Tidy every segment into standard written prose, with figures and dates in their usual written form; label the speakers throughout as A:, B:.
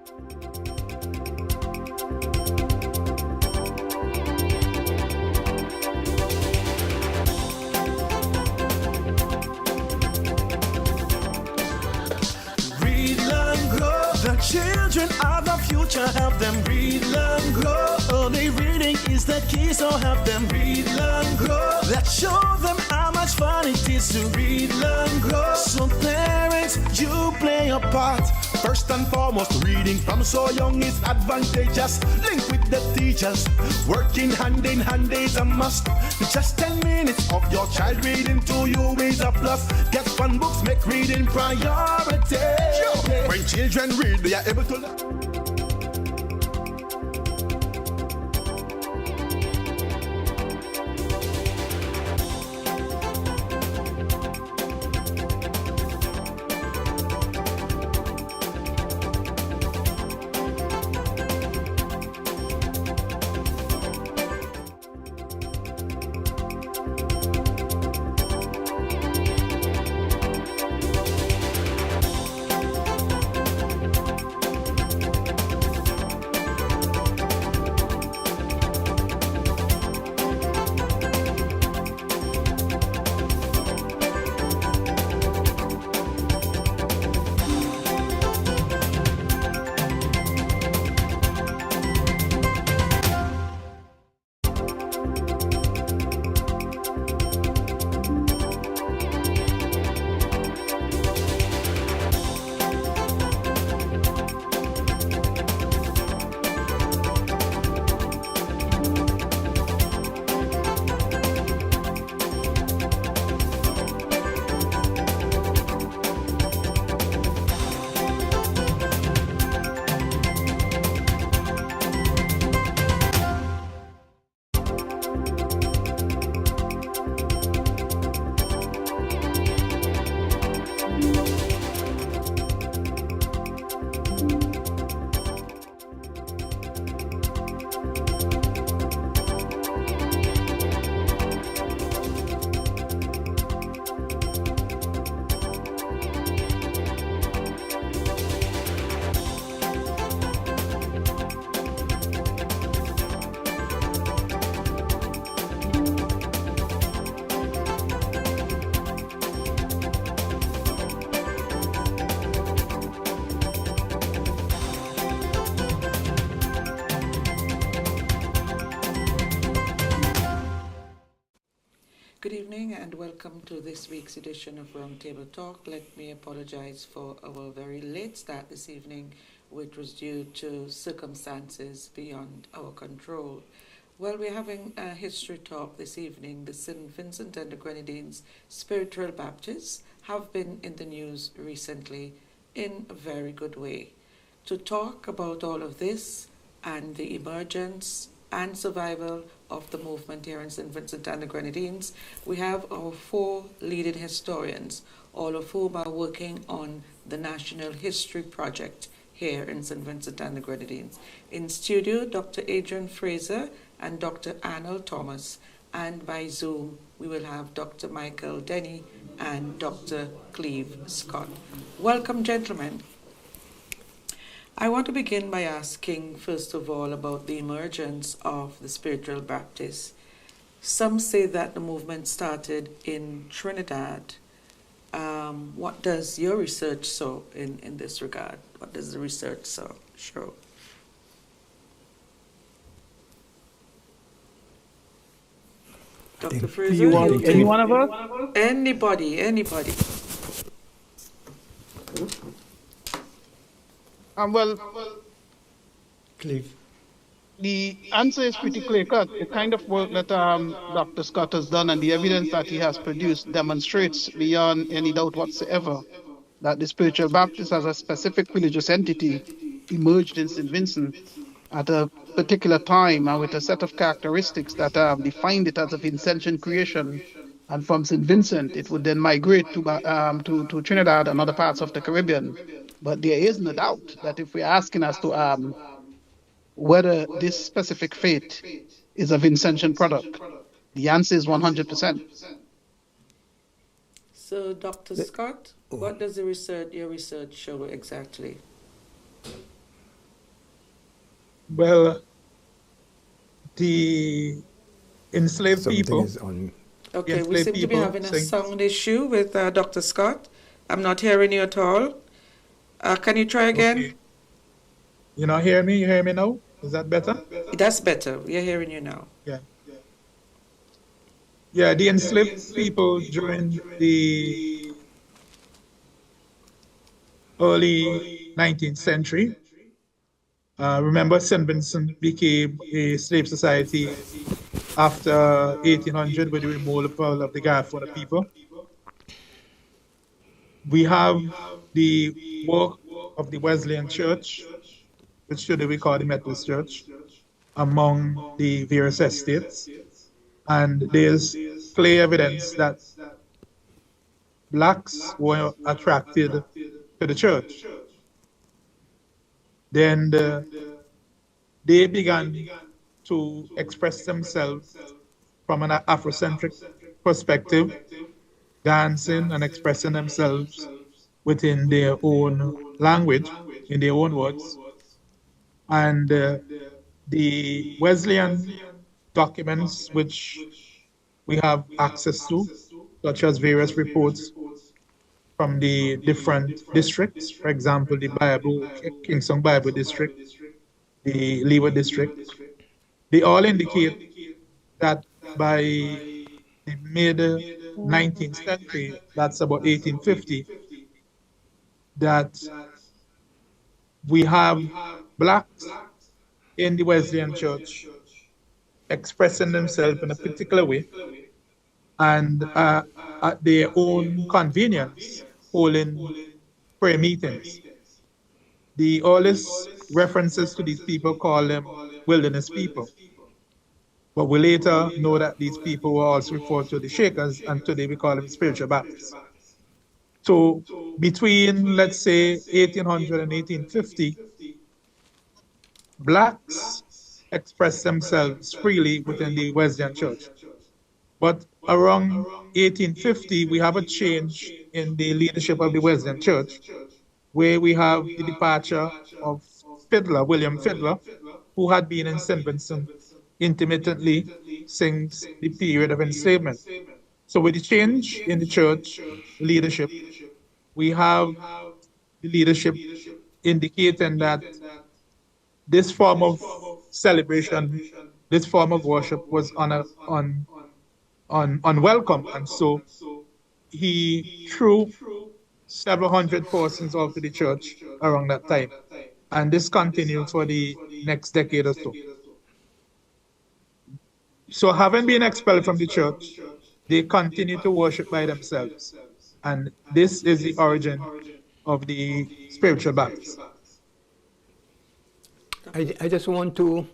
A: The children are the future, help them read, learn, grow. Only reading is the key, so help them read, learn, grow. Let's show them how much fun it is to read, learn, grow. So parents, you play a part. First and foremost, reading from so young is advantageous. Link with the teachers, working hand in hand is a must. Just 10 minutes of your child reading to you is a plus. Get fun books, make reading priority. When children read, they are able to learn.
B: Good evening and welcome to this week's edition of Roundtable Talk. Let me apologize for our very late start this evening, which was due to circumstances beyond our control. Well, we're having a history talk this evening. The St Vincent and the Grenadines Spiritual Baptists have been in the news recently in a very good way. To talk about all of this and the emergence and survival of the movement here in St Vincent and the Grenadines, we have our four leading historians, all of whom are working on the National History Project here in St Vincent and the Grenadines. In studio, Dr. Adrian Fraser and Dr. Arnold Thomas, and by Zoom we will have Dr. Michael Denny and Dr. Cleve Scott. Welcome, gentlemen. I want to begin by asking, first of all, about the emergence of the Spiritual Baptists. Some say that the movement started in Trinidad. What does your research show in this regard? What does the research show? Dr. Fraser?
C: You want any one of us?
B: Anybody.
C: Well,
D: Cleve.
C: the answer is pretty clear-cut. The kind of work that Dr. Scott has done and the evidence that he has produced demonstrates beyond any doubt whatsoever that the Spiritual Baptist as a specific religious entity emerged in St. Vincent at a particular time and with a set of characteristics that defined it as a Vincentian creation. And from St. Vincent, it would then migrate to Trinidad and other parts of the Caribbean. But there is no doubt that if we're asking as to whether this specific faith is a Vincentian product, the answer is 100%.
B: So, Dr. Scott, what does your research show exactly?
E: Well, the enslaved
D: Something
E: people,
D: is on.
E: the
B: Okay, we
E: enslaved
B: seem to be
E: people
B: having a
E: sing.
B: sound issue with Dr. Scott. I'm not hearing you at all. Can you try again?
E: Okay. You not hear me? You hear me now? Is that better?
B: That's better. We are hearing you now.
E: Yeah. Yeah, the enslaved people during the early 19th century. Remember, St. Vincent became a slave society after 1800 with the removal of the Garifuna people. We have the work of the Wesleyan Church, which today we call the Methodist Church, among the various estates. And there's clear evidence that blacks were attracted to the church. Then they began to express themselves from an Afrocentric perspective, dancing and expressing themselves within their own language, in their own words. And the Wesleyan documents which we have access to, such as various reports from the different districts, for example, the Bible, Kingston Bible District, the Leeward District, they all indicate that by the mid 19th century, that's about 1850, that we have blacks in the Wesleyan Church expressing themselves in a particular way and at their own convenience holding prayer meetings. The earliest references to these people call them wilderness people. But we later know that these people were also referred to the Shakers, and today we call them spiritual Baptists. So between, let's say, 1800 and 1850, blacks expressed themselves freely within the Wesleyan Church. But around 1850, we have a change in the leadership of the Wesleyan Church, where we have the departure of Fiddler, William Fiddler, who had been in St. Vincent intermittently since the period of enslavement. So with the change in the church leadership, we have the leadership indicating that this form of celebration, this form of worship was unwelcome. And so he threw several hundred persons out of the church around that time. And this continued for the next decade or so. So having been expelled from the church, they continue to worship by themselves. And this is the origin of the spiritual Baptists.
D: I just want to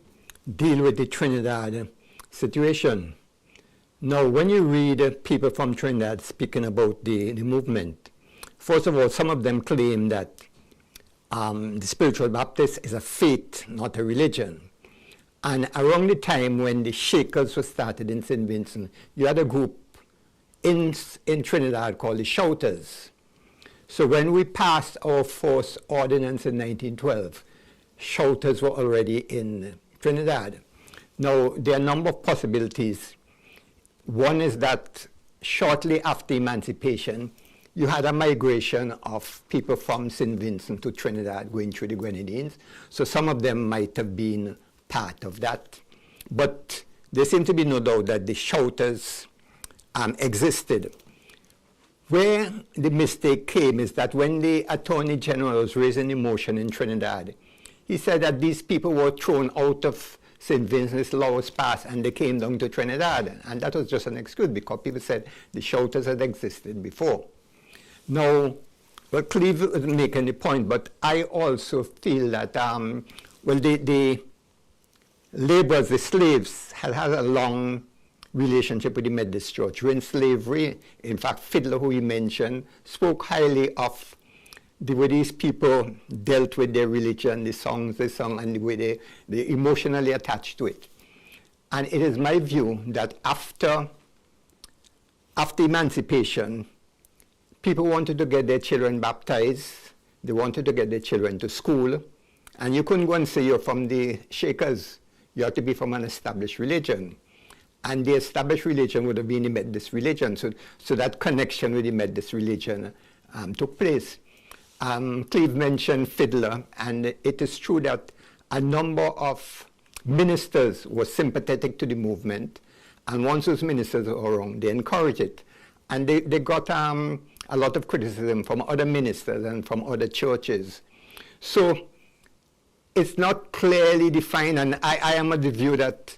D: deal with the Trinidad situation. Now, when you read people from Trinidad speaking about the movement, first of all, some of them claim that the spiritual Baptist is a faith, not a religion. And around the time when the Shakers were started in St. Vincent, you had a group in Trinidad called the Shouters. So when we passed our first ordinance in 1912, Shouters were already in Trinidad. Now, there are a number of possibilities. One is that shortly after emancipation, you had a migration of people from St. Vincent to Trinidad going through the Grenadines. So some of them might have been part of that. But there seems to be no doubt that the Shouters existed. Where the mistake came is that when the Attorney General was raising the motion in Trinidad, he said that these people were thrown out of St. Vincent's laws passed and they came down to Trinidad. And that was just an excuse because people said the Shouters had existed before. Now, well, Cleve was making the point, but I also feel that, the laborers, the slaves, had a long relationship with the Methodist Church. During slavery, in fact, Fiddler, who he mentioned, spoke highly of the way these people dealt with their religion, the songs they sung, and the way they emotionally attached to it. And it is my view that after emancipation, people wanted to get their children baptized, they wanted to get their children to school, And you couldn't go and say you're from the Shakers. You have to be from an established religion. And the established religion would have been the Methodist religion. So that connection with the Methodist religion took place. Cleve mentioned Fiddler, and it is true that a number of ministers were sympathetic to the movement, and once those ministers were around, they encouraged it. And they got a lot of criticism from other ministers and from other churches. So it's not clearly defined, and I am of the view that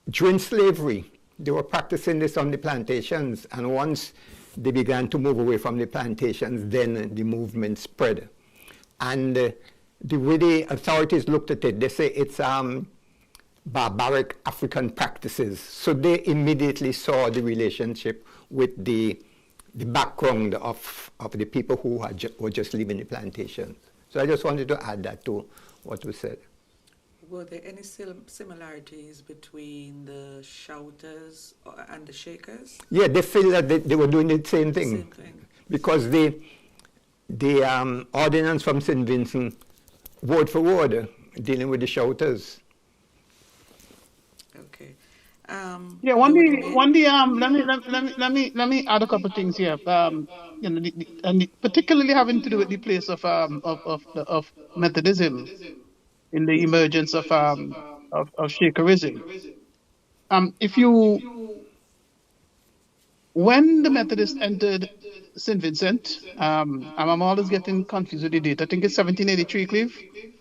D: during slavery, they were practicing this on the plantations, and once they began to move away from the plantations, then the movement spread. And the way the authorities looked at it, they say it's barbaric African practices. So they immediately saw the relationship with the background of the people who were just leaving the plantations. So I just wanted to add that to what was said.
B: Were there any similarities between the shouters and the Shakers?
D: Yeah, they feel that they were doing the same thing.
B: Same thing.
D: Because the ordinance from St Vincent, word for word, dealing with the shouters.
B: Okay.
C: Yeah, let me add a couple of things here. Particularly having to do with the place of Methodism in the emergence of Shakerism. When the Methodists entered St Vincent, I'm always getting confused with the date. I think it's 1783, Cleve?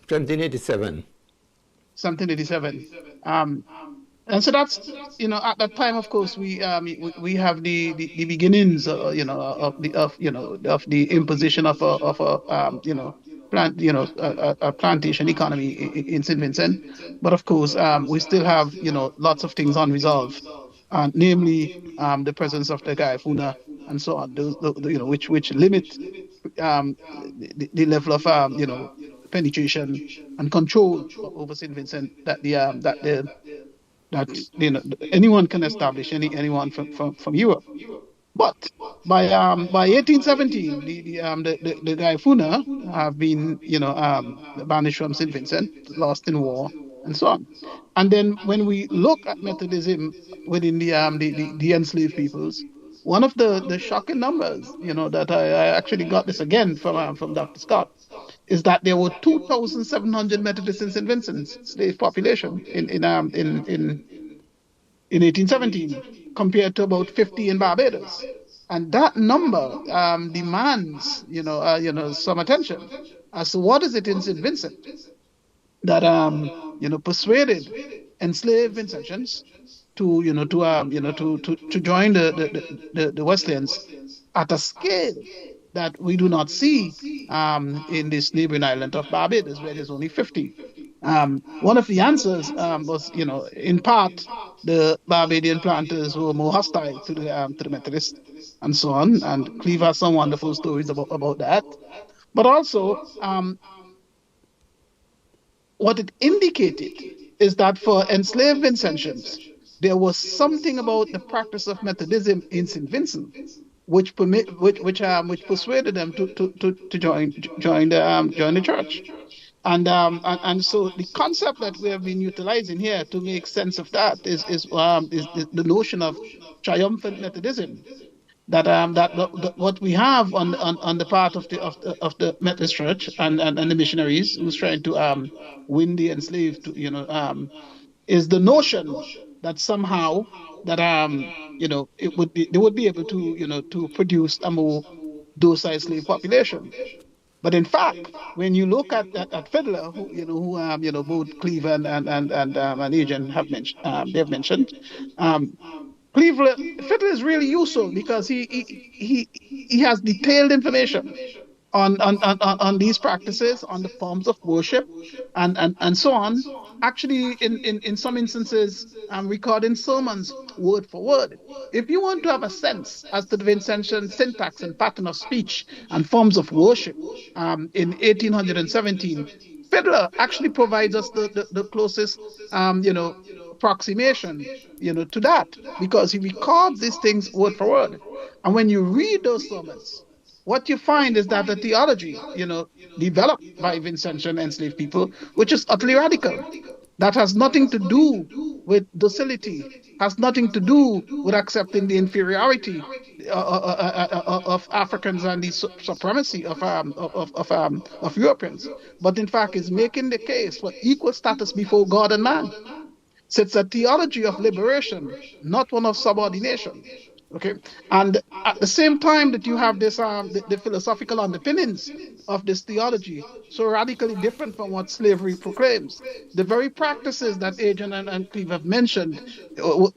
D: 1787.
C: 1787. And so that's, at that time, of course, we have the beginnings, of the imposition of a plantation economy in St Vincent. But of course, we still have, lots of things unresolved, namely the presence of the guy Funa and so on, which limit the level of penetration and control over St Vincent that anyone can establish, anyone from Europe. But by 1817, the guy Funa have been banished from St Vincent, lost in war, and so on. And then when we look at Methodism within the enslaved peoples, one of the shocking numbers, that I actually got this again from Dr. Scott, is that there were 2,700 Methodists in St Vincent's slave population in 1817, compared to about 50 in Barbados. And that number demands, some attention as to what is it in St Vincent that, persuaded enslaved Vincentians to join the Wesleyans at a scale that we do not see in this neighboring island of Barbados, where there's only 50. One of the answers was, in part, the Barbadian planters were more hostile to the Methodists and so on. And Cleve has some wonderful stories about that. But also, what it indicated is that for enslaved Vincentians, there was something about the practice of Methodism in St Vincent which persuaded them to join the church. And so the concept that we have been utilizing here to make sense of that is the notion of triumphant Methodism. That what we have on the part of the Methodist Church and the missionaries who's trying to win the enslaved, is the notion that somehow that they would be able to produce a more docile slave population. But in fact, when you look at Fiddler, who both Cleve and Adrian have mentioned, Fiddler is really useful because he has detailed information on these practices, on the forms of worship, and so on. Actually, in some instances, recording sermons word for word. If you want to have a sense as to the Vincentian syntax and pattern of speech and forms of worship in 1817, Fiddler actually provides us the closest, approximation, to that, because he records these things word for word. And when you read those sermons, what you find is that the theology, developed by Vincentian enslaved people, which is utterly radical, that has nothing to do with docility, has nothing to do with accepting the inferiority of Africans and the supremacy of Europeans, but in fact is making the case for equal status before God and man. So it's a theology of liberation, not one of subordination. Okay, and at the same time that you have this, the philosophical underpinnings of this theology, so radically different from what slavery proclaims. The very practices that Adrian and Cleve have mentioned,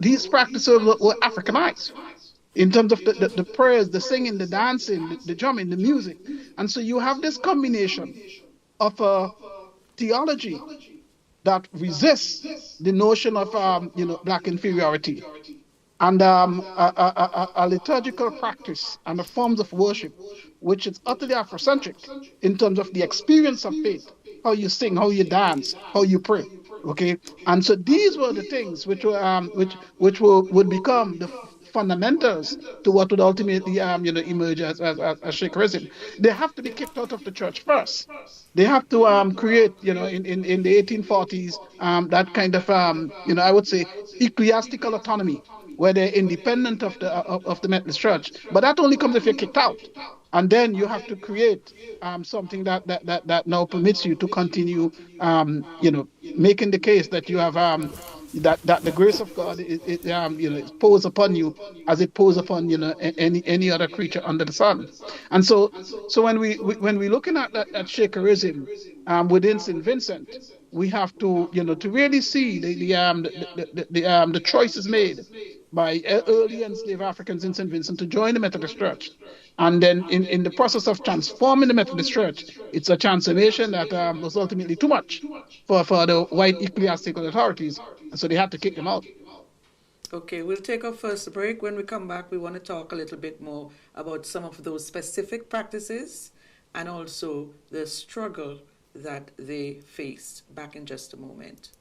C: these practices were Africanized in terms of the prayers, the singing, the dancing, the drumming, the music, and so you have this combination of a theology that resists the notion of black inferiority, and a liturgical practice and the forms of worship, which is utterly Afrocentric in terms of the experience of faith, how you sing, how you dance, how you pray. Okay, and so these were the things which were would become the fundamentals to what would ultimately emerge as Shakerism. They have to be kicked out of the church first. They have to create, in the 1840s, that kind of I would say ecclesiastical autonomy, where they're independent of the Methodist Church. But that only comes if you're kicked out. And then you have to create something that now permits you to continue, making the case that you have that the grace of God is posed upon you as it posed upon any other creature under the sun. And so when we're looking at Shakerism within St Vincent, we have to to really see the choices made by early enslaved Africans in St. Vincent to join the Methodist Church. And then in the process of transforming the Methodist Church, it's a transformation that was ultimately too much for the white ecclesiastical authorities. And so they had to kick them out.
B: Okay, we'll take our first break. When we come back, we want to talk a little bit more about some of those specific practices and also the struggle that they faced. Back in just a moment.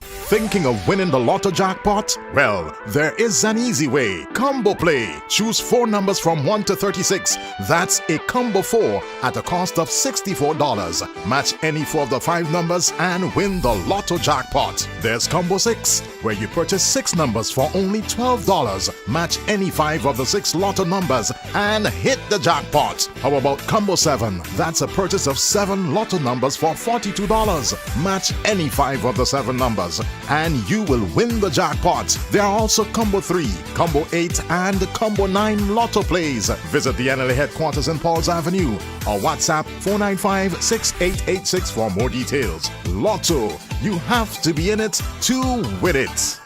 F: Thinking of winning the Lotto jackpot? Well, there is an easy way. Combo Play. Choose 4 numbers from 1 to 36. That's a combo 4 at a cost of $64. Match any 4 of the 5 numbers and win the Lotto jackpot. There's Combo 6, where you purchase 6 numbers for only $12. Match any 5 of the 6 Lotto numbers and hit the jackpot. How about Combo 7? That's a purchase of 7 Lotto numbers for $42. Match any 5 of the 7 numbers and you will win the jackpot. There are also Combo 3, Combo 8 and Combo 9 Lotto plays. Visit the NLA headquarters in Pauls Avenue or WhatsApp 495-6886 for more details. Lotto, you have to be in it to win it.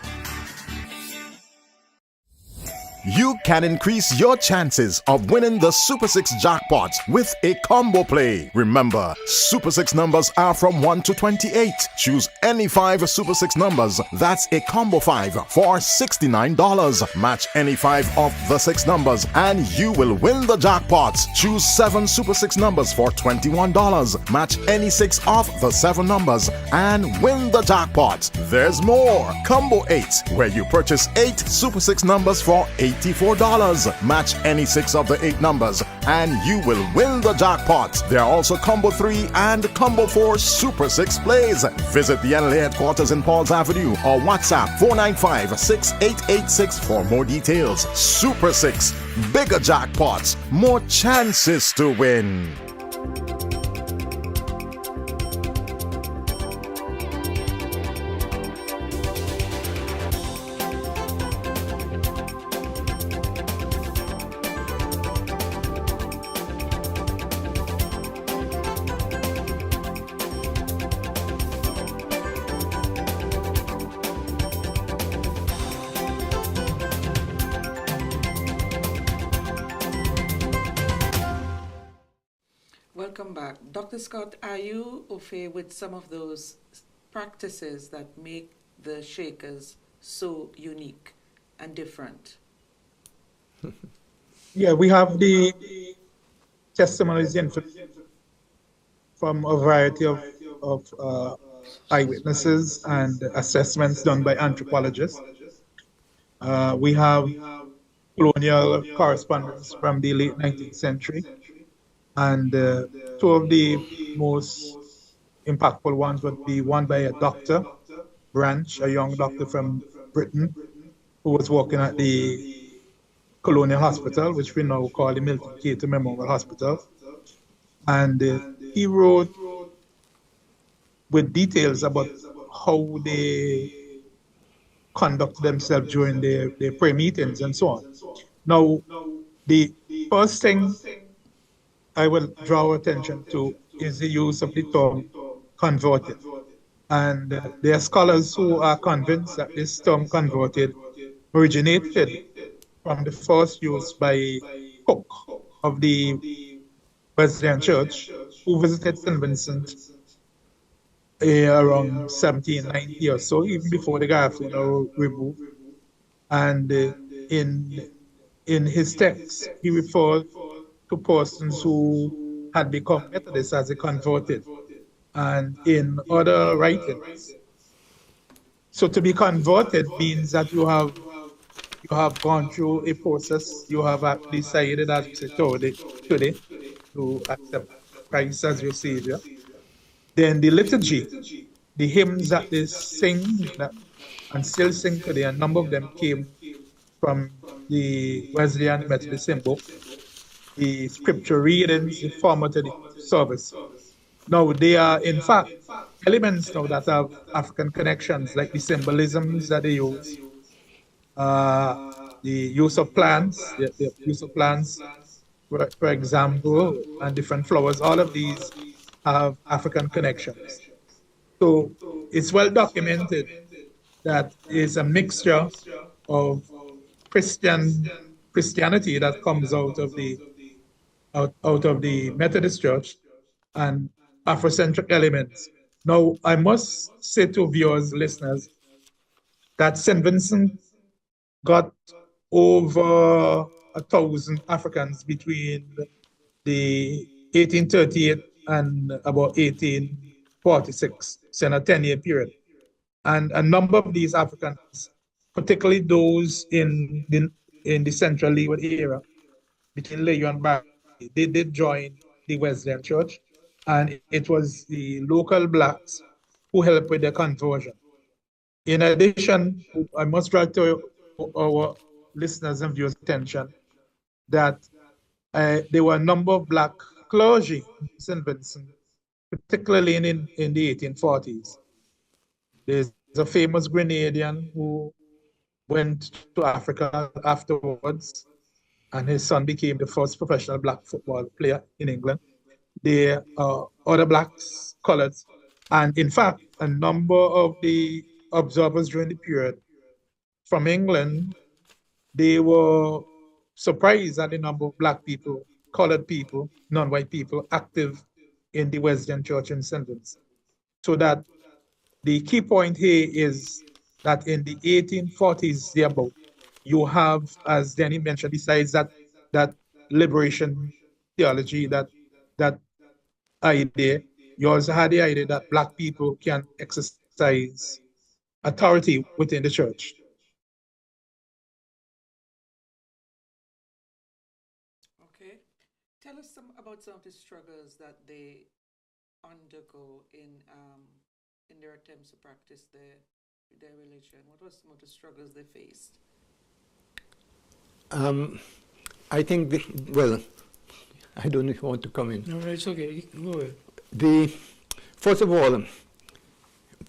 F: You can increase your chances of winning the Super 6 jackpot with a combo play. Remember, Super 6 numbers are from 1 to 28. Choose any 5 Super 6 numbers. That's a combo 5 for $69. Match any 5 of the 6 numbers and you will win the jackpot. Choose 7 Super 6 numbers for $21. Match any 6 of the 7 numbers and win the jackpot. There's more. Combo 8, where you purchase 8 Super 6 numbers for $84. Match any 6 of the 8 numbers and you will win the jackpot. There are also Combo 3 and Combo 4 Super 6 plays. Visit the NLA headquarters in Pauls Avenue or WhatsApp 495-6886 for more details. Super 6, bigger jackpots, more chances to win.
B: Welcome back. Dr. Scott, are you au fait with some of those practices that make the Shakers so unique and different?
E: Yeah, we have the testimonies from a variety of eyewitnesses and assessments done by anthropologists. We have colonial correspondence from the late 19th century And two of the most impactful ones would be one by a doctor, Branch, a young doctor from Britain, who was working at the Colonial Hospital, which we now call the Milton Cater Memorial Hospital. And he wrote with details about how they conduct themselves during their prayer meetings and so on. Now, the first thing I will draw attention to is the use of the term converted. And there are scholars who are convinced that this term converted originated from the first use by Cook of the Wesleyan Church, who visited St Vincent around 1790 or so, even before the Garfield were removed. And in his text, he referred to persons who had become Methodists as they converted. And in other writings, so to be converted means that you have gone through a process. You have actually decided, as we say today, to accept Christ as your Savior. Then the liturgy, the hymns that they sing and still sing today, a number of them came from the Wesleyan Methodist hymn book, the scripture readings, the format of the service. Now, they are, in fact, elements now that have African connections, like the symbolisms that they use, the use of plants, the use of plants, for example, and different flowers. All of these have African connections. So it's well documented that it's a mixture of Christianity that comes out of the Methodist Church and Afrocentric elements. Now, I must say to viewers, listeners, that St. Vincent got over 1,000 Africans between the 1838 and about 1846, so in a 10-year period. And a number of these Africans, particularly those in the Central Leeward area, between Layo and Barry, they did join the Wesleyan Church, and it was the local blacks who helped with their conversion. In addition, I must draw to our listeners and viewers' attention that there were a number of black clergy in St. Vincent, particularly in the 1840s. There's a famous Grenadian who went to Africa afterwards, and his son became the first professional black football player in England. There are other blacks, coloreds, and in fact, a number of the observers during the period from England, they were surprised at the number of black people, colored people, non-white people active in the Wesleyan Church in St. Vincent. So that the key point here is that in the 1840s, thereabout, you have, as Danny mentioned, besides that liberation theology, that idea, you also had the idea that black people can exercise authority within the church.
B: Okay. Tell us about some of the struggles that they undergo in their attempts to practice their religion. What were some of the struggles they faced?
D: I think, well, I don't know if you want to come in.
G: No, it's okay. Go ahead.
D: First of all,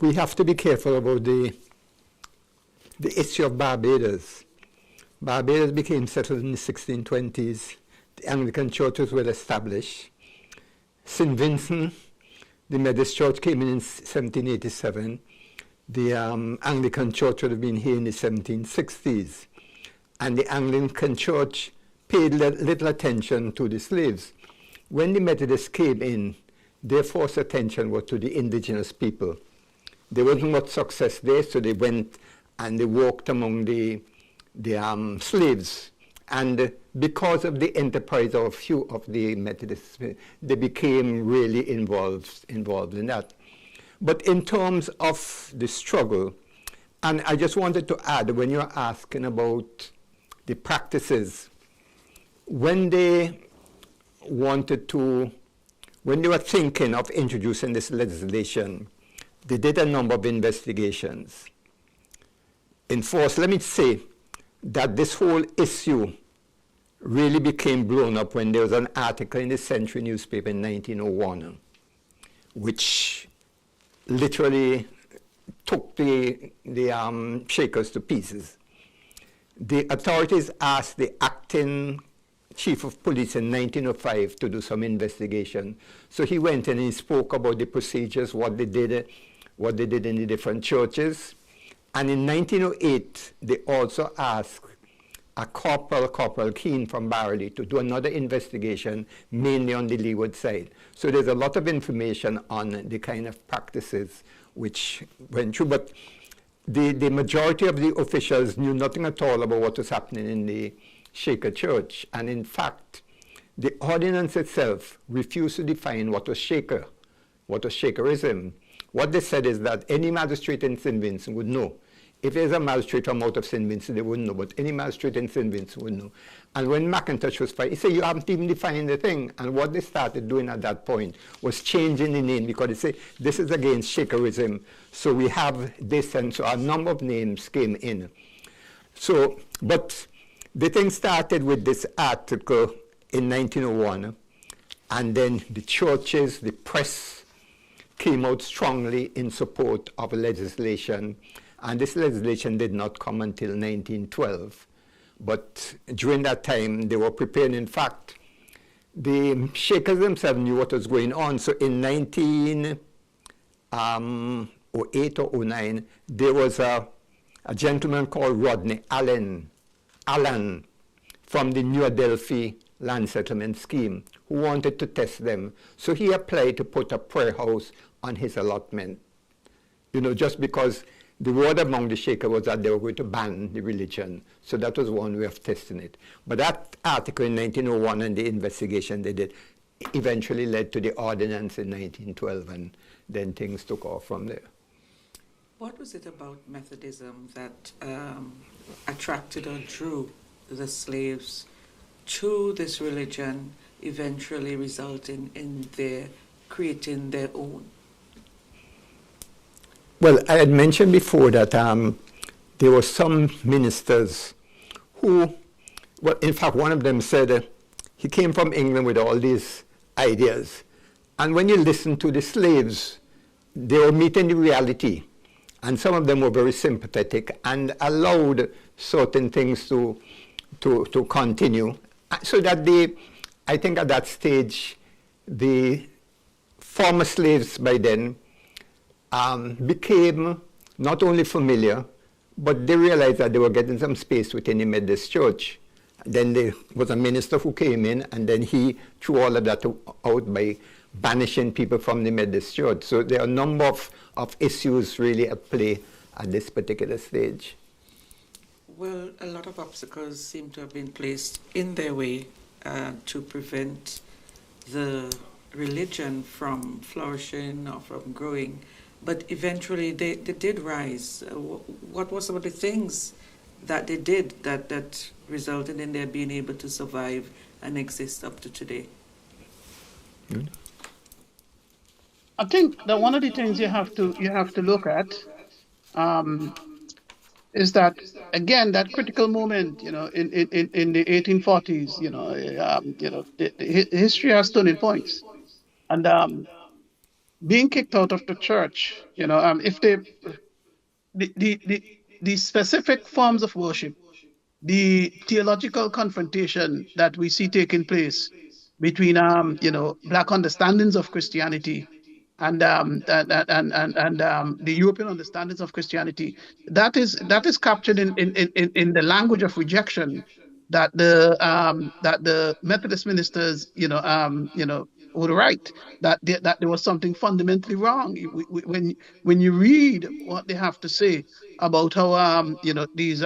D: we have to be careful about the issue of Barbados. Barbados became settled in the 1620s. The Anglican Church was well established. St. Vincent, the Methodist Church came in 1787. The Anglican Church would have been here in the 1760s. And the Anglican Church paid little attention to the slaves. When the Methodists came in, their first attention was to the indigenous people. There wasn't much success there, so they went and they walked among the slaves. And because of the enterprise of a few of the Methodists, they became really involved in that. But in terms of the struggle, and I just wanted to add, when you're asking about the practices, when they wanted to, when they were thinking of introducing this legislation, they did a number of investigations. In force, let me say that this whole issue really became blown up when there was an article in the Century newspaper in 1901, which literally took the Shakers to pieces. The authorities asked the acting chief of police in 1905 to do some investigation. So he went and he spoke about the procedures, what they did in the different churches. And in 1908, they also asked a Corporal Keane from Barley to do another investigation, mainly on the leeward side. So there's a lot of information on the kind of practices which went through, but the majority of the officials knew nothing at all about what was happening in the Shaker Church. And in fact, the ordinance itself refused to define what was Shaker, what was Shakerism. What they said is that any magistrate in St Vincent would know. If there's a magistrate from out of St Vincent, they wouldn't know, but any magistrate in St Vincent would know. And when McIntosh was fired, he said, you haven't even defined the thing. And what they started doing at that point was changing the name, because they say, this is against Shakerism, so we have this, and so a number of names came in. So, but the thing started with this article in 1901, and then the churches, the press came out strongly in support of legislation. And this legislation did not come until 1912. But during that time, they were preparing. In fact, the Shakers themselves knew what was going on. So in 1908 or 09, there was a gentleman called Rodney Allen from the New Adelphi land settlement scheme, who wanted to test them. So he applied to put a prayer house on his allotment, just because the word among the Shaker was that they were going to ban the religion. So that was one way of testing it. But that article in 1901 and the investigation they did eventually led to the ordinance in 1912, and then things took off from there.
B: What was it about Methodism that attracted or drew the slaves to this religion, eventually resulting in their creating their own?
D: Well, I had mentioned before that there were some ministers who, well, in fact, one of them said he came from England with all these ideas. And when you listen to the slaves, they were meeting the reality. And some of them were very sympathetic and allowed certain things to continue. So that I think at that stage, the former slaves by then became not only familiar, but they realized that they were getting some space within the Methodist Church. Then there was a minister who came in, and then he threw all of that out by banishing people from the Methodist Church. So there are a number of issues really at play at this particular stage.
B: Well, a lot of obstacles seem to have been placed in their way to prevent the religion from flourishing or from growing. But eventually they did rise. What were some of the things that they did that resulted in their being able to survive and exist up to today?
D: Good.
C: I think that one of the things you have to look at is that, again, that critical moment, in the 1840s, history has turning points, and being kicked out of the church, if the specific forms of worship, the theological confrontation that we see taking place between black understandings of Christianity and the European understandings of Christianity, that is captured in the language of rejection that the Methodist ministers would write, that there was something fundamentally wrong. When you read what they have to say about how these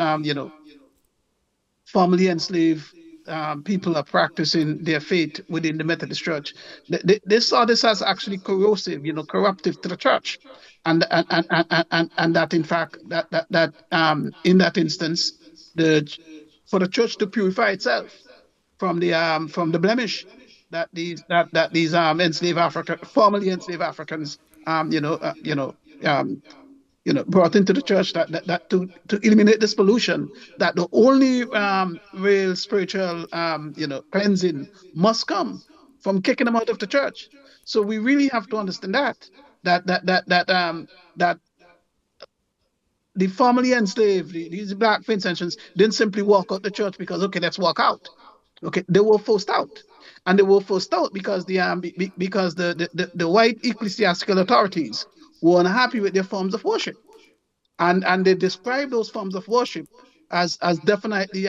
C: formerly enslaved people are practicing their faith within the Methodist Church, they saw this as actually corrosive, corruptive to the church, and that in fact that in that instance, for the church to purify itself from the blemish these enslaved African, formerly enslaved Africans, brought into the church, that to eliminate this pollution, that the only real spiritual cleansing must come from kicking them out of the church. So we really have to understand that the formerly enslaved, these black Vincentians, didn't simply walk out the church because, okay, let's walk out. Okay, they were forced out, and they were forced out because because the white ecclesiastical authorities were unhappy with their forms of worship, and they describe those forms of worship as definitely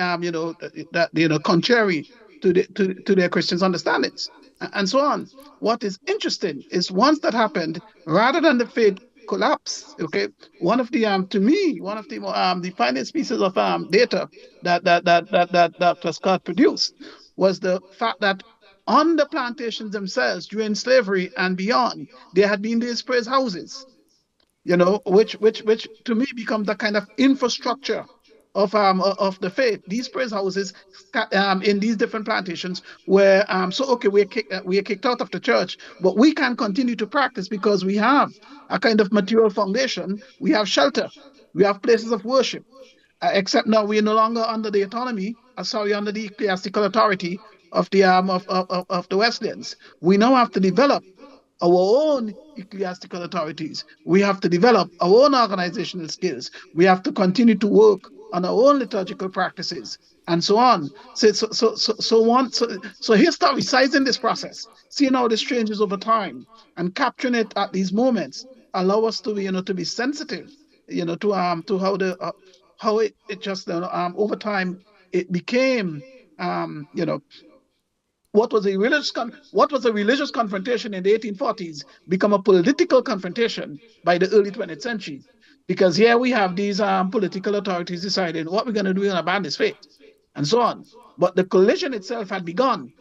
C: contrary to their Christian understandings, and so on. What is interesting is once that happened, rather than the faith collapse, okay, one of the to me one of the finest pieces of data that Dr. Scott produced was the fact that on the plantations themselves during slavery and beyond, there had been these praise houses, which to me becomes the kind of infrastructure of the faith. These praise houses in these different plantations where we're kicked out of the church, but we can continue to practice because we have a kind of material foundation. We have shelter, we have places of worship. Except now we are no longer under the autonomy, under the ecclesiastical authority of the Wesleyans. We now have to develop our own ecclesiastical authorities. We have to develop our own organizational skills. We have to continue to work on our own liturgical practices, and so on. So historicizing this process, seeing how this changes over time, and capturing it at these moments, allow us to be sensitive, to how it just over time it became what was a religious confrontation in the 1840s become a political confrontation by the early 20th century, because here we have these political authorities deciding what we're going to do, we're going to ban this faith, and so on. But the collision itself had begun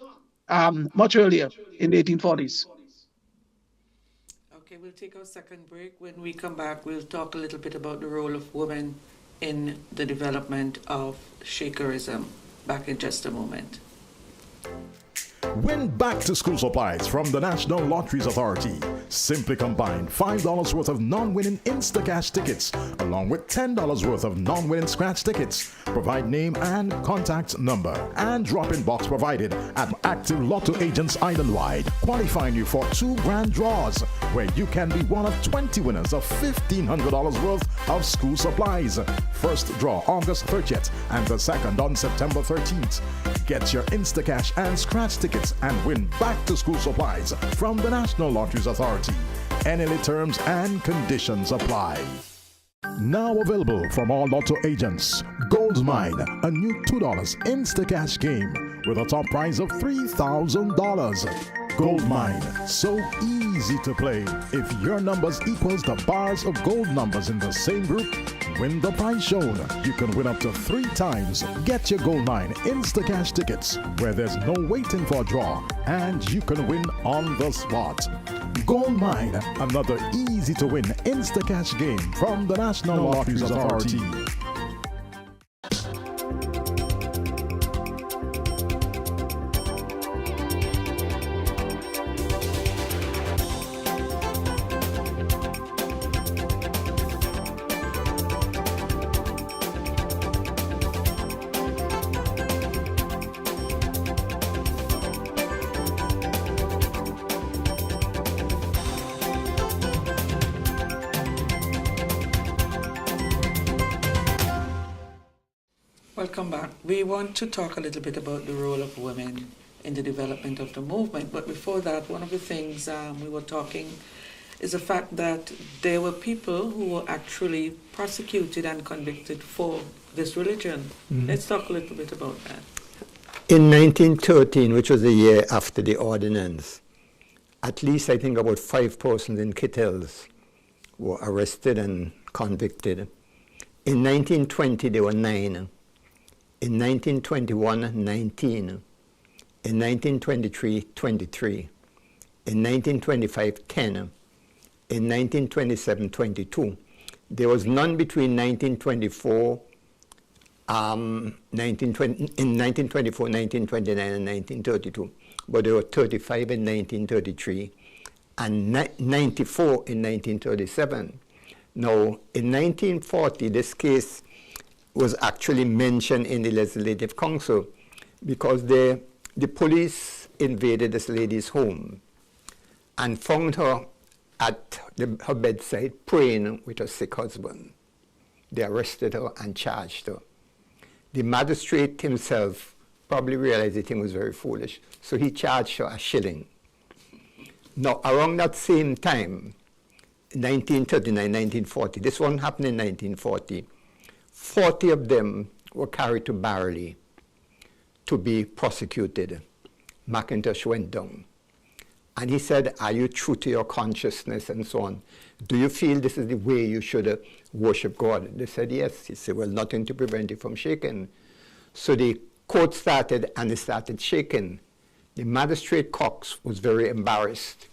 C: much earlier in the 1840s.
B: Okay, we'll take our second break. When we come back, we'll talk a little bit about the role of women in the development of Shakerism. Back in just a moment.
F: Win back to school supplies from the National Lotteries Authority. Simply combine $5 worth of non-winning Instacash tickets along with $10 worth of non-winning scratch tickets. Provide name and contact number and drop-in box provided at active Lotto agents island-wide, qualifying you for 2 grand draws where you can be one of 20 winners of $1,500 worth of school supplies. First draw August 30th and the second on September 13th. Get your Instacash and scratch tickets and win back to school supplies from the National Lotteries Authority. Any terms and conditions apply. Now available from all Lotto agents, Gold Mine, a new $2 Instacash game with a top prize of $3,000. Gold Mine, so easy to play. If your numbers equals the bars of gold numbers in the same group, win the prize shown. You can win up to 3 times. Get your Gold Mine Instacash tickets where there's no waiting for a draw and you can win on the spot. Gold Mine, another easy to win Instacash game from the National Lotteries Authority.
B: Welcome back. We want to talk a little bit about the role of women in the development of the movement. But before that, one of the things we were talking is the fact that there were people who were actually prosecuted and convicted for this religion. Mm-hmm. Let's talk a little bit about that.
D: In 1913, which was the year after the ordinance, at least I think about 5 persons in Kittels were arrested and convicted. In 1920, there were 9. In 1921, 19. In 1923, 23. In 1925, 10. In 1927, 22. There was none between 1924, 1924, 1929, and 1932. but there were 35 in 1933 and 94 in 1937. Now, in 1940, this case was actually mentioned in the Legislative Council because the police invaded this lady's home and found her at her bedside praying with her sick husband. They arrested her and charged her. The magistrate himself probably realized the thing was very foolish, so he charged her a shilling. Now, around that same time, 1939, 1940, this one happened in 1940, 40 of them were carried to Barley to be prosecuted. McIntosh went down. And he said, are you true to your consciousness and so on? Do you feel this is the way you should worship God? They said, yes. He said, well, nothing to prevent you from shaking. So the court started, and they started shaking. The magistrate Cox was very embarrassed,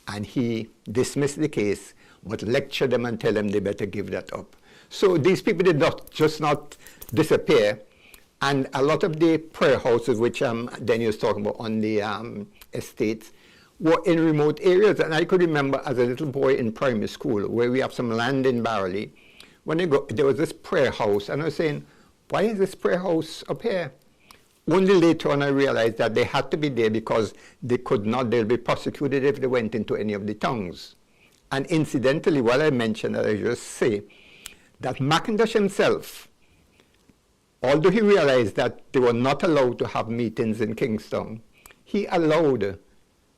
D: and he dismissed the case, but lectured them and tell them they better give that up. So these people did not just not disappear, and a lot of the prayer houses, which Danny was talking about on the estates, were in remote areas. And I could remember as a little boy in primary school, where we have some land in Barley, when there was this prayer house, and I was saying, why is this prayer house up here? Only later on I realized that they had to be there because they'll be prosecuted if they went into any of the towns. And incidentally, while I mentioned that, I just say that McIntosh himself, although he realized that they were not allowed to have meetings in Kingston, he allowed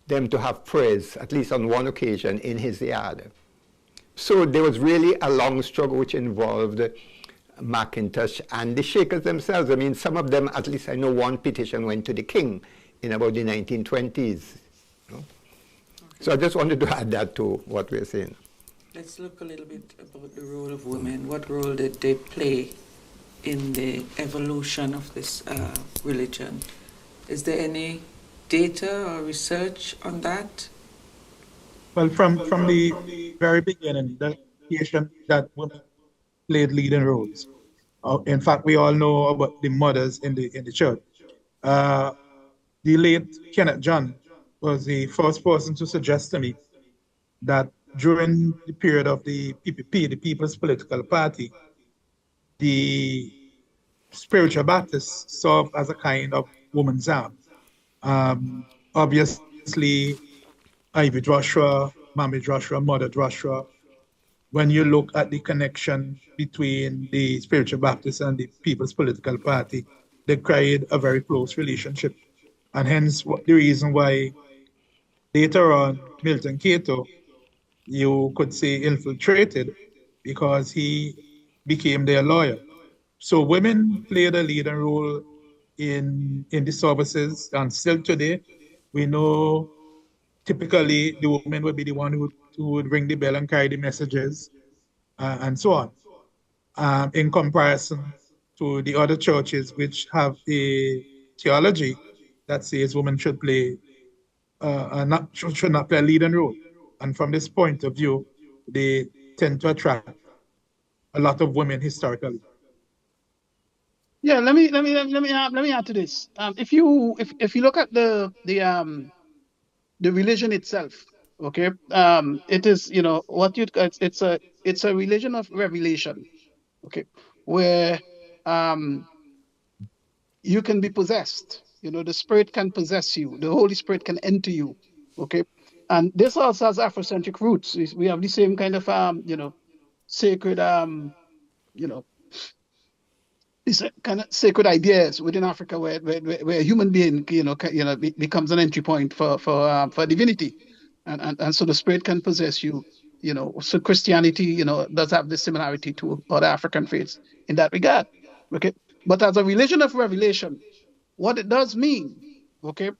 D: them to have prayers, at least on one occasion, in his yard. So there was really a long struggle which involved McIntosh and the Shakers themselves. I mean, some of them, at least I know one petition went to the king in about the 1920s. You know? Okay. So I just wanted to add that to what we're saying.
B: Let's look a little bit about the role of women. What role did they play in the evolution of this religion? Is there any data or research on that?
E: Well, from the very beginning, the creation that women played leading roles. In fact, we all know about the mothers in the church. The late Kenneth John was the first person to suggest to me that during the period of the PPP, the People's Political Party, the Spiritual Baptists served as a kind of woman's arm. Obviously, Ivy Joshua, Mammy Joshua, Mother Joshua, when you look at the connection between the Spiritual Baptists and the People's Political Party, they created a very close relationship. And hence the reason why later on, Milton Cato, you could say infiltrated, because he became their lawyer. So women played a leading role in the services, and still today, we know typically the woman would be the one who would ring the bell and carry the messages, and so on. In comparison to the other churches which have a theology that says women should play should not play a leading role. And from this point of view, they tend to attract a lot of women historically.
C: Yeah, let me add to this. If you look at the religion itself, okay, it is, you know, it's a religion of revelation, okay, where you can be possessed. You know, the Spirit can possess you. The Holy Spirit can enter you, okay. And this also has Afrocentric roots. We have the same kind of you know, sacred you know, these kind of sacred ideas within Africa, where a human being, becomes an entry point for divinity, and so the Spirit can possess you. You know, so Christianity, you know, does have this similarity to other African faiths in that regard. Okay, but as a religion of revelation, what it does mean, okay,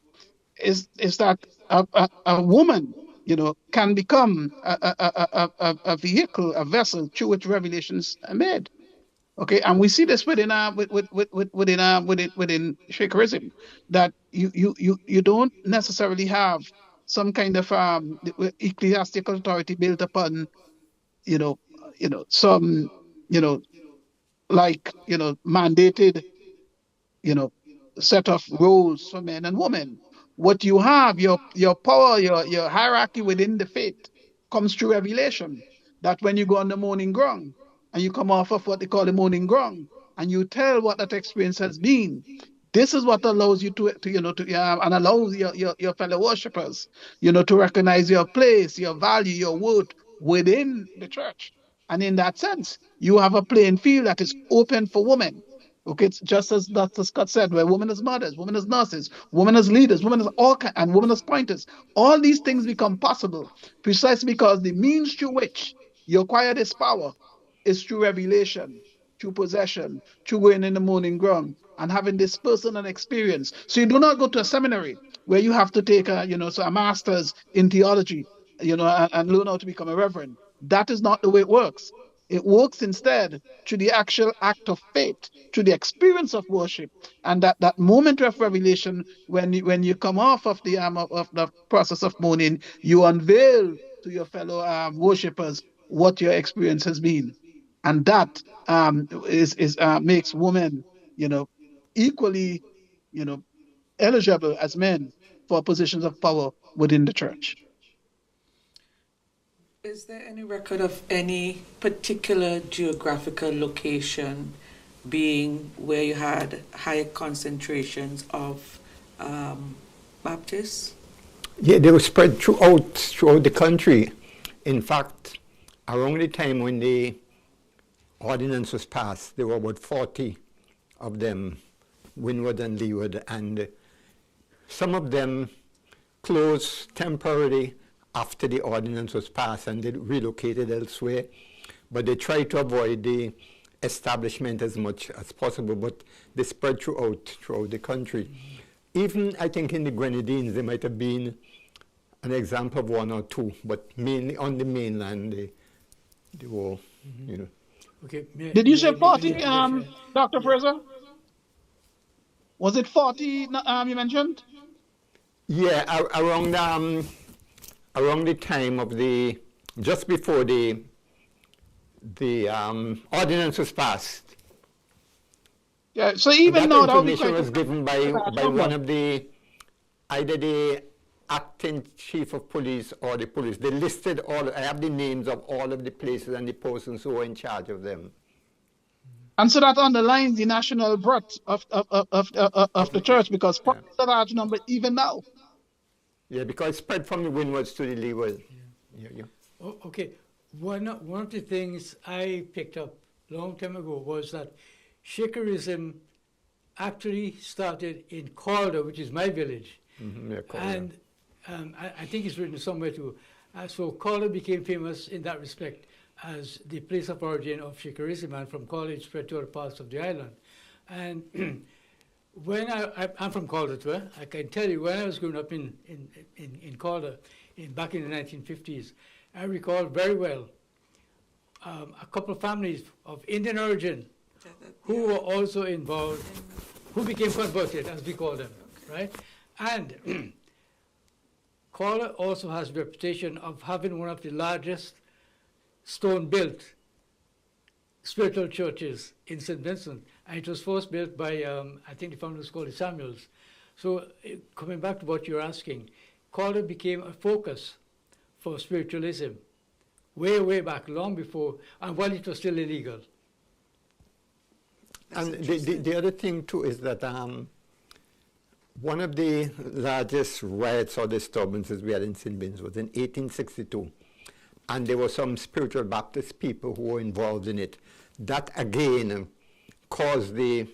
C: is that a woman, you know, can become a vehicle, a vessel through which revelations are made. Okay, and we see this within Shakerism, that you don't necessarily have some kind of ecclesiastical authority built upon, some, mandated, set of roles for men and women. what you have, your power, your hierarchy within the faith comes through revelation. That when you go on the morning ground and you come off of what they call the morning ground and you tell what that experience has been, this is what allows you to and allows your fellow worshippers, to recognize your place, your value, your worth within the church. And in that sense, you have a playing field that is open for women. Okay, it's just as Dr. Scott said, where women as mothers, women as nurses, women as leaders, women as and women as pointers. All these things become possible precisely because the means through which you acquire this power is through revelation, through possession, through going in the morning ground and having this personal experience. So you do not go to a seminary where you have to take a master's in theology, and learn how to become a reverend. That is not the way it works. It works instead through the actual act of faith, through the experience of worship, and that moment of revelation when you come off of the process of mourning, you unveil to your fellow worshippers what your experience has been, and that is makes women, equally, eligible as men for positions of power within the church.
B: Is there any record of any particular geographical location being where you had high concentrations of Baptists?
D: Yeah, they were spread throughout the country. In fact, around the time when the ordinance was passed, there were about 40 of them, windward and leeward, and some of them closed temporarily after the ordinance was passed and they relocated elsewhere. But they tried to avoid the establishment as much as possible, but they spread throughout the country. Even, I think, in the Grenadines, there might have been an example of one or two, but mainly on the mainland, they were,
G: Okay.
C: Did you say 40, Dr. Fraser? Was it 40 you mentioned?
D: Yeah, around the time of just before the ordinance was passed.
C: Yeah, so even now
D: that information was given by one of either the acting chief of police or the police. They listed I have the names of all of the places and the persons who were in charge of them.
C: And so that underlines the national breadth of the church, because it's a large number even now.
D: Yeah, because it spread from the windwards to the leeward. Yeah.
G: Oh, okay. One of the things I picked up a long time ago was that Shakerism actually started in Calder, which is my village.
D: Mm-hmm, yeah,
G: and I think it's written somewhere too. So Calder became famous in that respect as the place of origin of Shakerism, and from Calder it spread to other parts of the island. And when I'm from Calder too, I can tell you when I was growing up in Calder back in the 1950s, I recall very well a couple of families of Indian origin who were also involved, who became converted, as we call them, right? And Calder also has a reputation of having one of the largest stone-built spiritual churches in St Vincent. And it was first built by, I think the founder was called the Samuels. So coming back to what you're asking, Calder became a focus for spiritualism way back, long before, and while it was still illegal.
D: And the other thing too is that one of the largest riots or disturbances we had in St. Vincent was in 1862. And there were some spiritual Baptist people who were involved in it. That again caused the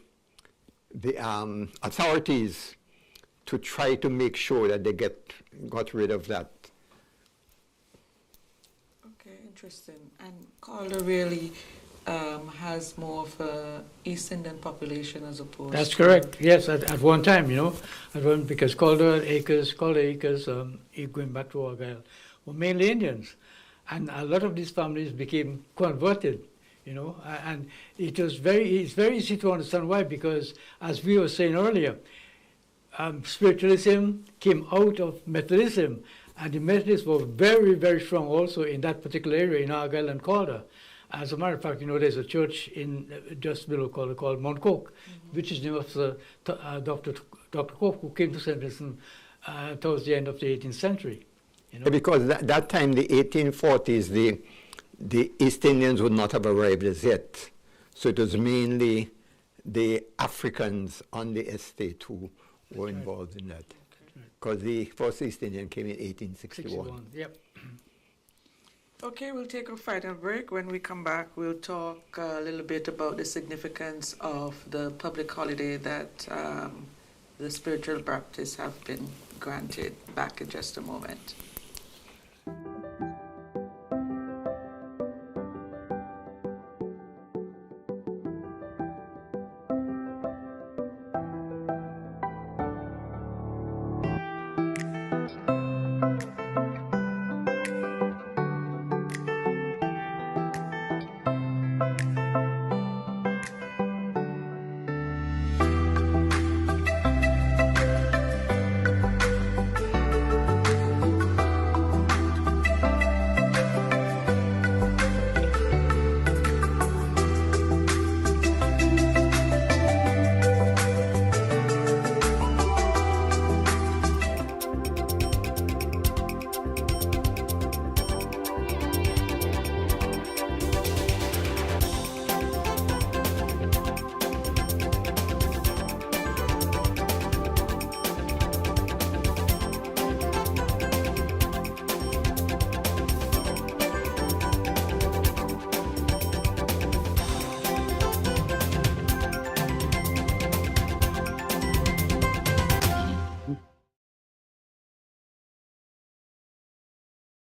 D: authorities to try to make sure that they got rid of that.
B: Okay, interesting. And Calder really has more of a East Indian population as opposed.
G: That's correct. Yes, at one time, because Calder Acres, going back to Argyle, were mainly Indians. And a lot of these families became converted, and it's very easy to understand why, because as we were saying earlier, spiritualism came out of Methodism, and the Methodists were very, very strong also in that particular area in Argyle and Calder. As a matter of fact, there's a church in just below Calder called Mount Coke, which is the name of Dr. Coke, who came to St. Vincent towards the end of the 18th century. You know?
D: Because that time, the 1840s, the East Indians would not have arrived as yet. So it was mainly the Africans on the estate who were involved in that. Because the first East Indian came in 1861.
G: Yep.
B: Okay, we'll take a final break. When we come back, we'll talk a little bit about the significance of the public holiday that the spiritual Baptists have been granted. Back in just a moment.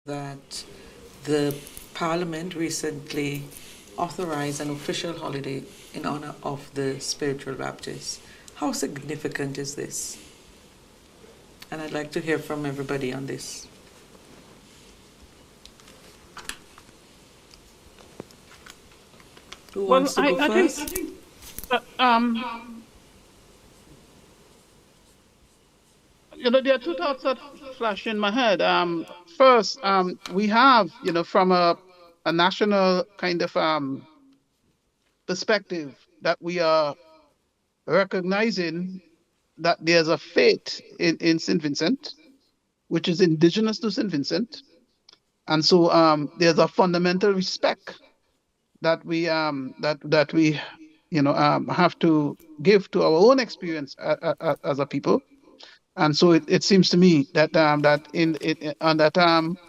B: That the Parliament recently authorized an official holiday in honor of the spiritual Baptists. How significant is this? And I'd like to hear from everybody on this. Who wants to go first?
C: I think there are two thoughts that flash in my head. First, we have, from a national kind of perspective, that we are recognizing that there's a faith in St. Vincent, which is indigenous to St. Vincent. And so there's a fundamental respect that we that we have to give to our own experience as a people. And so it seems to me that that on that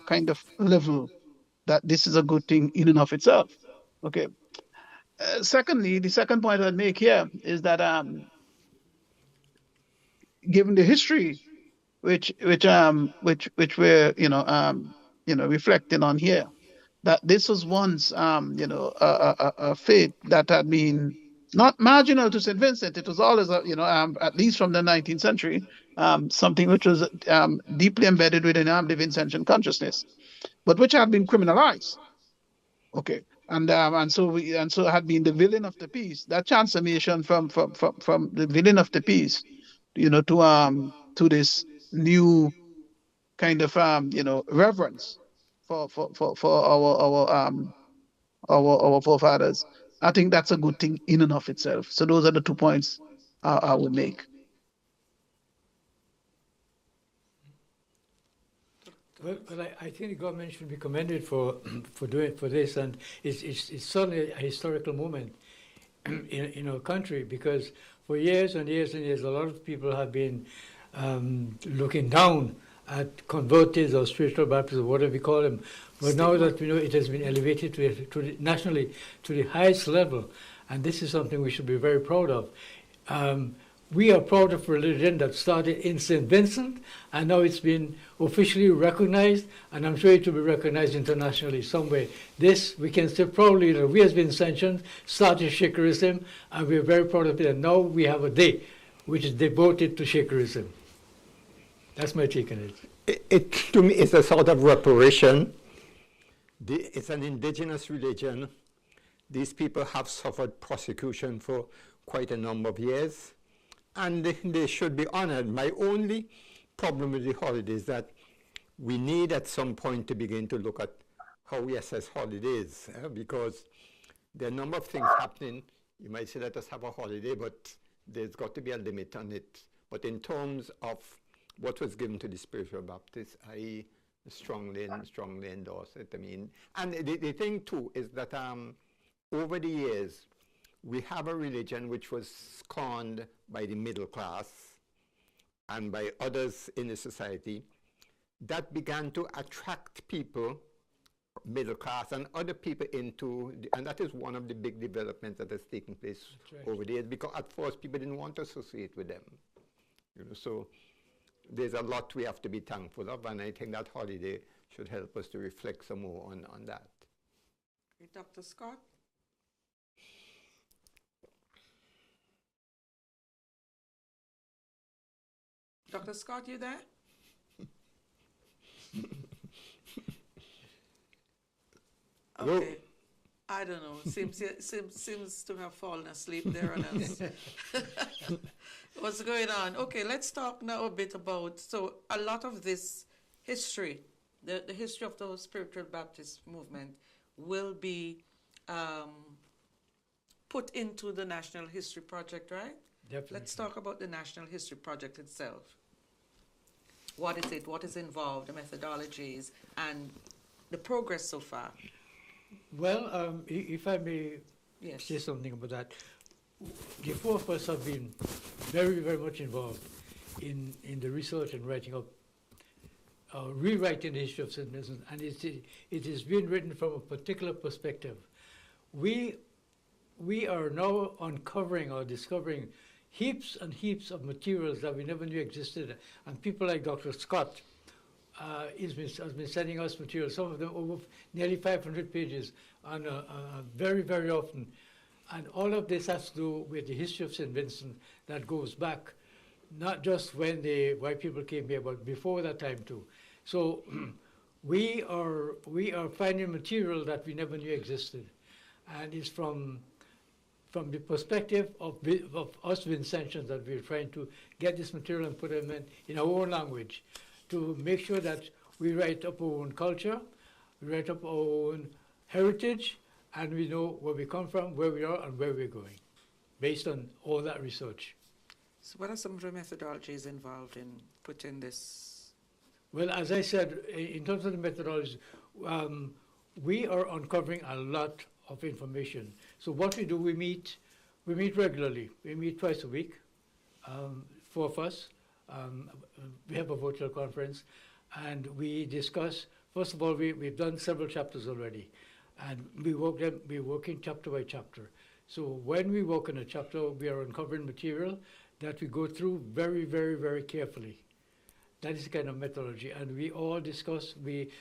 C: kind of level, that this is a good thing in and of itself. Okay. Secondly, the second point I'd make here is that given the history which we're reflecting on here, that this was once a faith that had been not marginal to St. Vincent. It was always at least from the 19th century, something which was deeply embedded within the Vincentian consciousness, but which had been criminalized. Okay. And so had been the villain of the peace. That transformation from the villain of the peace, to this new kind of reverence for our forefathers. I think that's a good thing in and of itself. So those are the 2 points I would make.
G: Well, I think the government should be commended for this, and it's certainly a historical moment in our country, because for years and years and years, a lot of people have been looking down at converted or spiritual Baptists, or whatever we call them. But now that we know it has been elevated nationally to the highest level, and this is something we should be very proud of. We are proud of a religion that started in St. Vincent, and now it's been officially recognized, and I'm sure it will be recognized internationally somewhere. This, we can say proudly that we as Vincentians started Shakerism, and we're very proud of it, and now we have a day which is devoted to Shakerism. That's my take on it.
D: To me, it's a sort of reparation. It's an indigenous religion. These people have suffered persecution for quite a number of years, and they should be honored. My only problem with the holiday is that we need at some point to begin to look at how we assess holidays, because there are a number of things happening. You might say, let us have a holiday, but there's got to be a limit on it. But in terms of what was given to the spiritual Baptists, I strongly endorse it. I mean, and the thing too is that over the years, we have a religion which was scorned by the middle class and by others in the society that began to attract people, middle class and other people into, and that is one of the big developments that has taken place over the years, because at first people didn't want to associate with them. So there's a lot we have to be thankful of, and I think that holiday should help us to reflect some more on that.
B: Okay, Dr. Scott? Dr. Scott, you there? Okay. I don't know. Seems to have fallen asleep there on us. What's going on? Okay, let's talk now a bit about, so a lot of this history, the history of the Spiritual Baptist movement will be put into the National History Project, right?
G: Definitely.
B: Let's talk about the National History Project itself. What is it? What is involved? The methodologies and the progress so far.
G: Well, if I may say something about that, the four of us have been very, very much involved in the research and writing of, rewriting the history of St. Vincent, and it is being written from a particular perspective. We are now uncovering or discovering heaps and heaps of materials that we never knew existed, and people like Dr. Scott has been sending us material, some of them over nearly 500 pages, on very, very often. And all of this has to do with the history of St. Vincent that goes back, not just when the white people came here, but before that time too. So we are finding material that we never knew existed. And it's from the perspective of us Vincentians that we're trying to get this material and put them in our own language, to make sure that we write up our own culture, we write up our own heritage, and we know where we come from, where we are, and where we're going, based on all that research.
B: So what are some of the methodologies involved in putting this?
G: Well, as I said, in terms of the methodologies, we are uncovering a lot of information. So what we do, we meet regularly. We meet twice a week, four of us. We have a virtual conference, and we discuss. First of all, we've done several chapters already, and we working chapter by chapter. So when we work on a chapter, we are uncovering material that we go through very, very, very carefully. That is the kind of methodology, and we all discuss.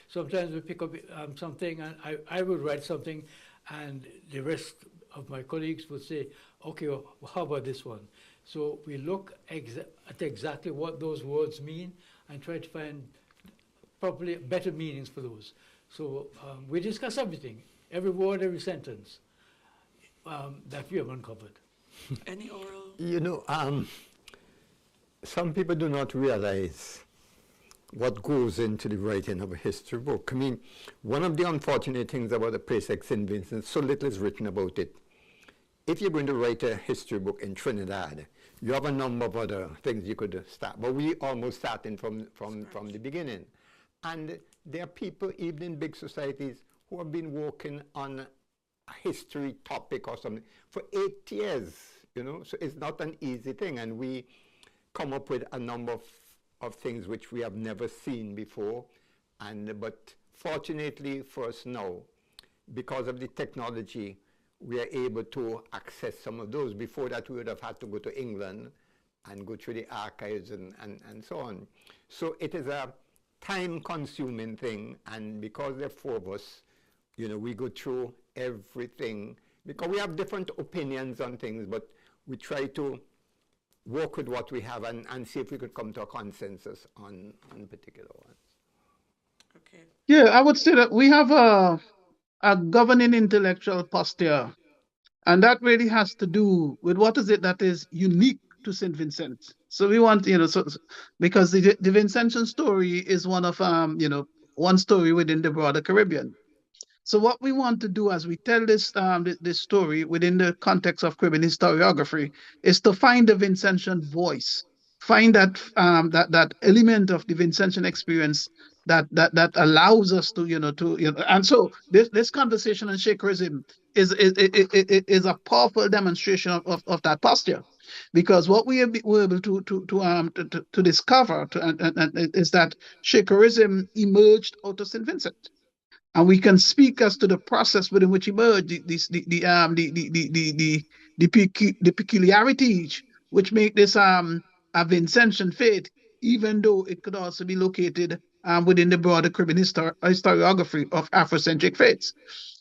G: Sometimes we pick up something, and I would write something, and the rest of my colleagues would say, okay, well, how about this one? So we look at exactly what those words mean and try to find probably better meanings for those. So we discuss everything, every word, every sentence that we have uncovered.
B: Any oral?
D: You know, some people do not realize what goes into the writing of a history book. I mean, one of the unfortunate things about a place like St. Vincent, so little is written about it. If you're going to write a history book in Trinidad, you have a number of other things you could start, but we almost starting from the beginning. And there are people, even in big societies, who have been working on a history topic or something for 8 years, you know, so it's not an easy thing. And we come up with a number of things which we have never seen before. But fortunately for us now, because of the technology, we are able to access some of those. Before that, we would have had to go to England and go through the archives and so on. So it is a time-consuming thing, and because there are four of us, you know, we go through everything, because we have different opinions on things, but we try to work with what we have and see if we could come to a consensus on particular ones.
B: Okay.
C: Yeah, I would say that we have a governing intellectual posture, and that really has to do with what is it that is unique to St. Vincent. So we want, you know, because the Vincentian story is one of, you know, one story within the broader Caribbean. So what we want to do as we tell this this story within the context of Caribbean historiography is to find the Vincentian voice. find that element of the Vincentian experience that allows us to and so this conversation on Shakerism is a powerful demonstration of that posture, because what were able to discover is that Shakerism emerged out of St Vincent. And we can speak as to the process within which emerged the peculiarities which make this a Vincentian faith, even though it could also be located within the broader Caribbean historiography of Afrocentric faiths.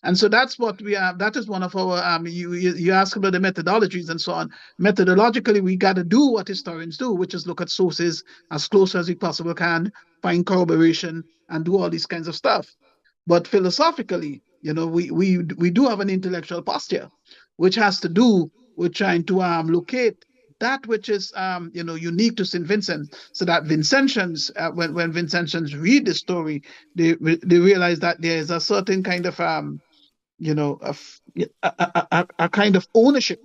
C: And so that's what we have. That is one of our. You ask about the methodologies and so on. Methodologically, we got to do what historians do, which is look at sources as close as we possibly can, find corroboration, and do all these kinds of stuff. But philosophically, we do have an intellectual posture, which has to do with trying to locate that which is unique to St. Vincent, so that Vincentians, when Vincentians read the story, they realize that there is a certain kind of a kind of ownership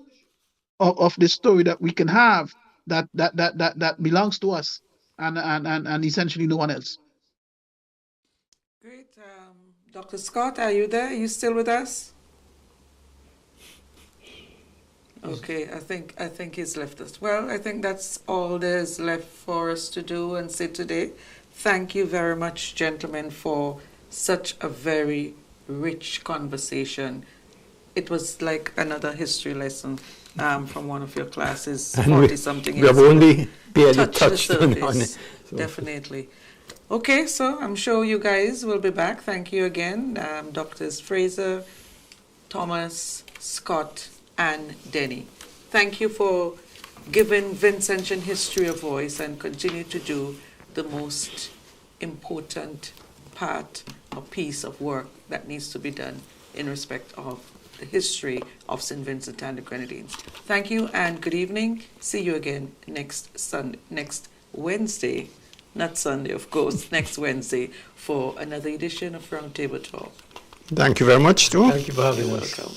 C: of the story that we can have that belongs to us and essentially no one else.
B: Great. Dr. Scott, are you there? Are you still with us? Okay, I think he's left us. Well, I think that's all there's left for us to do and say today. Thank you very much, gentlemen, for such a very rich conversation. It was like another history lesson from one of your classes, 40-something years ago.
D: We have only barely
B: touched
D: on
B: it.
D: So.
B: Definitely. Okay, so I'm sure you guys will be back. Thank you again, Drs. Fraser, Thomas, Scott, and Denny. Thank you for giving Vincentian history a voice, and continue to do the most important part or piece of work that needs to be done in respect of the history of St. Vincent and the Grenadines. Thank you and good evening. See you again next Wednesday, not Sunday, of course, next Wednesday for another edition of Roundtable Talk.
D: Thank you very much, too.
G: Thank you for having us.
B: Welcome.